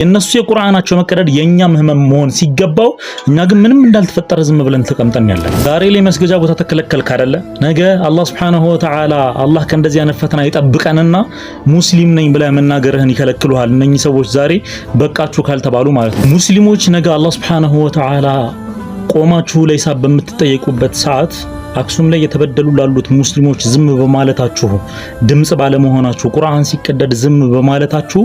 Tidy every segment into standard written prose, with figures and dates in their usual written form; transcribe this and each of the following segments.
የነሱ የቁርአናቸው መቀደድ የኛም ህመም መሆን ሲገባው እኛ ግን ምንም እንዳልተፈጠረ ዝም ብለን ተቀምጠን ያለን። ዛሬ ላይ መስገጃ ቦታ ተከለከልክ አይደለ? ነገ አላህ Subhanahu Wa Ta'ala አላህ ከእንደዚህ አይነት ፈተና ይጠብቀንና ሙስሊም ነኝ ብለህ መናገርህን ይከለክሉሃል። እነኚህ ሰዎች ዛሬ በቃችሁ ካልተባሉ ማለት ነው። ሙስሊሞች ነገ አላህ Subhanahu Wa Ta'ala ቆማችሁ ላይ ሳብ በምትጠየቁበት ሰዓት አክሱም ላይ የተበደሉ ላሉት ሙስሊሞች ዝም በማለታችሁ ድምጽ ባለመሆናችሁ ቁርአን ሲቀደድ ዝም በማለታችሁ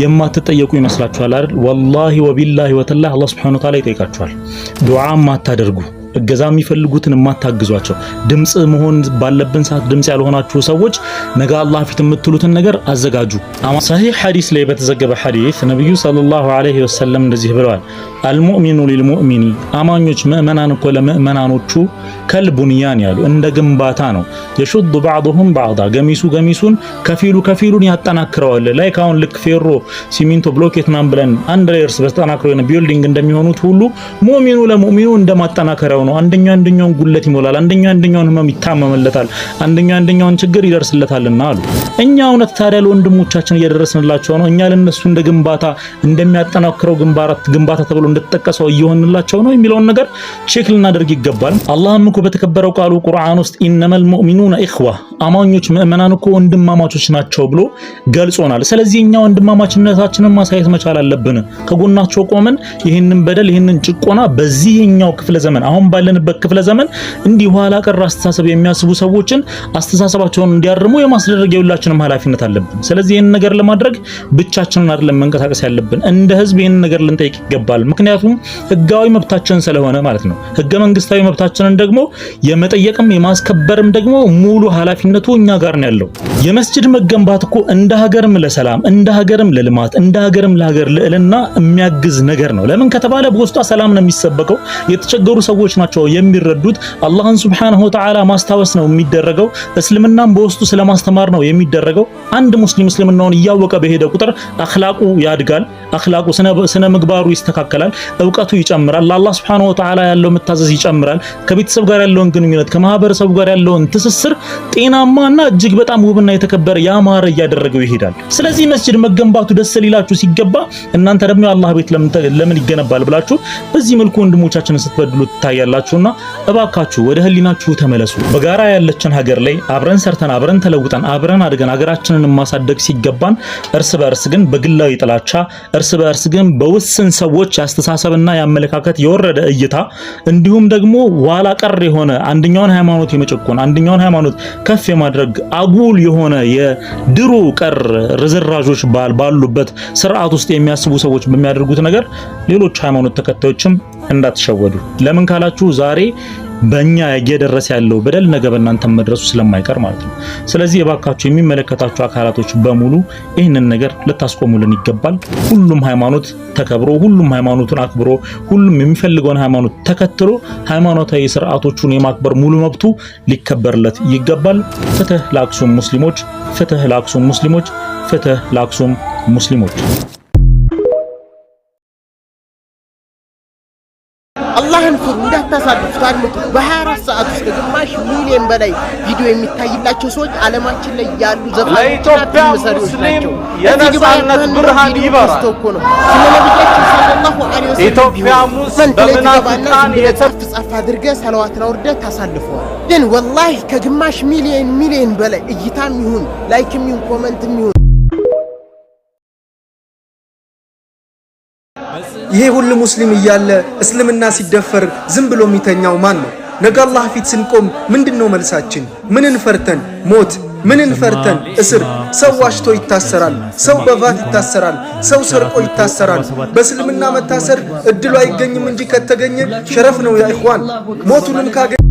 የማትጠየቁ ይመስላችኋል አይደል? ወላሂ ወቢላሂ ወተላሂ አላህ Subhanahu Wa Ta'ala ይጠይቃችኋል። ዱዓ ማታደርጉ እገዛ የሚፈልጉትን ማታግዟቸው ድምጽ መሆን ባለብን ሰዓት ድምጽ ያልሆናችሁ ሰዎች ነገ አላህ ፊት የምትሉትን ነገር አዘጋጁ። ሰሂህ ሐዲስ ላይ በተዘገበ ሐዲስ ነብዩ ሰለላሁ ዐለይሂ ወሰለም እንደዚህ ብለዋል። አልሙእሚኑ ሊልሙእሚኒ አማኞች ምእመናን እኮ ለምእመናኖቹ ከልቡንያን ያሉ እንደ ግንባታ ነው። የሹዱ بعضهم بعضا ገሚሱ ገሚሱን ከፊሉ ከፊሉን ያጠናክረዋል። ላይክ አሁን ልክ ፌሮ ሲሚንቶ ብሎኬት ምናምን ብለን አንድ ሌየርስ በተጠናክረው የሆነ ቢልዲንግ እንደሚሆኑት ሁሉ ሙእሚኑ ለሙእሚኑ እንደማጠናከረው ነው። አንደኛው አንደኛውን ጉለት ይሞላል፣ አንደኛው አንደኛውን ህመም ይታመምለታል፣ አንደኛው አንደኛውን ችግር ይደርስለታልና አሉ። እኛ እውነት ታዲያ ለወንድሞቻችን እየደረስንላቸው ነው? እኛ ለነሱ እንደ ግንባታ እንደሚያጠናክረው ግንባታ ተብሎ እንደተጠቀሰው እየሆንላቸው ነው የሚለውን ነገር ቼክ ልናደርግ ይገባል። አላህም እኮ በተከበረው ቃሉ ቁርአን ውስጥ ኢነመል ሙእሚኑነ ኢኽዋ አማኞች ምእመናን እኮ ወንድማማቾች ናቸው ብሎ ገልጾናል። ስለዚህ እኛ ወንድማማችነታችንን ማሳየት መቻል አለብን። ከጎናቸው ቆመን ይህንን በደል ይህንን ጭቆና በዚህኛው ክፍለ ዘመን አሁን ባለንበት ክፍለ ዘመን እንዲህ ኋላ ቀር አስተሳሰብ የሚያስቡ ሰዎችን አስተሳሰባቸውን እንዲያርሙ የማስደረግ የሁላችንም ኃላፊነት አለብን። ስለዚህ ይህን ነገር ለማድረግ ብቻችንን አይደለም መንቀሳቀስ ያለብን፣ እንደ ህዝብ ይህን ነገር ልንጠይቅ ይገባል። ምክንያቱም ህጋዊ መብታችን ስለሆነ ማለት ነው። ህገ መንግስታዊ መብታችንን ደግሞ የመጠየቅም የማስከበርም ደግሞ ሙሉ ኃላፊነቱ እኛ ጋር ነው ያለው። የመስጂድ መገንባት እኮ እንደ ሀገርም ለሰላም እንደ ሀገርም ለልማት እንደ ሀገርም ለሀገር ልዕልና የሚያግዝ ነገር ነው። ለምን ከተባለ በውስጧ ሰላም ነው የሚሰበከው። የተቸገሩ ሰዎች ናቸው የሚረዱት። አላህን Subhanahu Wa Ta'ala ማስታወስ ነው የሚደረገው። እስልምናም በውስጡ ስለማስተማር ነው የሚደረገው። አንድ ሙስሊም እስልምናውን እያወቀ በሄደ ቁጥር አኽላቁ ያድጋል፣ አኽላቁ ስነ ምግባሩ ይስተካከላል፣ ዕውቀቱ ይጨምራል፣ ለአላህ Subhanahu Wa Ta'ala ያለው መታዘዝ ይጨምራል፣ ከቤተሰብ ጋር ያለውን ግንኙነት ከማህበረሰቡ ጋር ያለውን ትስስር ጤናማና እጅግ በጣም ውብና የተከበረ ያማረ እያደረገው ይሄዳል። ስለዚህ መስጂድ መገንባቱ ደስ ሊላችሁ ሲገባ እናንተ ደግሞ የአላህ ቤት ለምን ይገነባል ብላችሁ በዚህ መልኩ ወንድሞቻችንን ስትበድሉ ታያላችሁና እባካችሁ ወደ ህሊናችሁ ተመለሱ። በጋራ ያለችን ሀገር ላይ አብረን ሰርተን አብረን ተለውጠን አብረን አድገን ሀገራችንን ማሳደግ ሲገባን እርስ በእርስ ግን በግላዊ ጥላቻ እርስ በእርስ ግን በውስን ሰዎች ያስተሳሰብና ያመለካከት የወረደ እይታ እንዲሁም ደግሞ ዋላ ቀር የሆነ አንደኛውን ሃይማኖት የመጨቆን አንደኛውን ሃይማኖት ከፍ የማድረግ አጉል የሆነ የድሮ ቀር ርዝራዦች ባሉበት ስርዓት ውስጥ የሚያስቡ ሰዎች በሚያደርጉት ነገር ሌሎች ሃይማኖት ተከታዮችም እንዳትሸወዱ። ለምን ካላችሁ ዛሬ በእኛ እየደረሰ ያለው በደል ነገ በእናንተ መድረሱ ስለማይቀር ማለት ነው። ስለዚህ የባካችሁ የሚመለከታችሁ አካላቶች በሙሉ ይህንን ነገር ልታስቆሙልን ይገባል። ሁሉም ሃይማኖት ተከብሮ ሁሉም ሃይማኖቱን አክብሮ ሁሉም የሚፈልገውን ሃይማኖት ተከትሎ ሃይማኖታዊ ስርዓቶቹን የማክበር ሙሉ መብቱ ሊከበርለት ይገባል። ፍትህ ለአክሱም ሙስሊሞች፣ ፍትህ ለአክሱም ሙስሊሞች፣ ፍትህ ለአክሱም ሙስሊሞች። አላህን ፍሩ፣ እንዳታሳልፉት አሉት። በ24 ሰዓት ውስጥ ግማሽ ሚሊዮን በላይ ቪዲዮ የሚታይላቸው ሰዎች ዓለማችን ላይ ያሉ ዘፋኞችና መሰሪዎች ናቸው። የነጻነት ብርሃን ይበራል። ስለነብያችን ሰለላሁ ዐለይሂ ወሰለም ኢትዮጵያ ሙስሊም በመናፍቃን የተጻፈ አድርገህ ሰላዋትን አውርደህ ታሳልፈዋል። ግን ወላሂ ከግማሽ ሚሊዮን በላይ እይታም ይሁን ላይክም ይሁን ኮሜንትም ይሁን ይሄ ሁሉ ሙስሊም እያለ እስልምና ሲደፈር ዝም ብሎ የሚተኛው ማን ነው? ነገ አላህ ፊት ስንቆም ምንድነው መልሳችን? ምንን ፈርተን ሞት? ምንን ፈርተን እስር? ሰው ዋሽቶ ይታሰራል፣ ሰው በቫት ይታሰራል፣ ሰው ሰርቆ ይታሰራል። በእስልምና መታሰር እድሉ አይገኝም እንጂ ከተገኘ ሸረፍ ነው ያ ኢኽዋን። ሞቱንም ካገኘ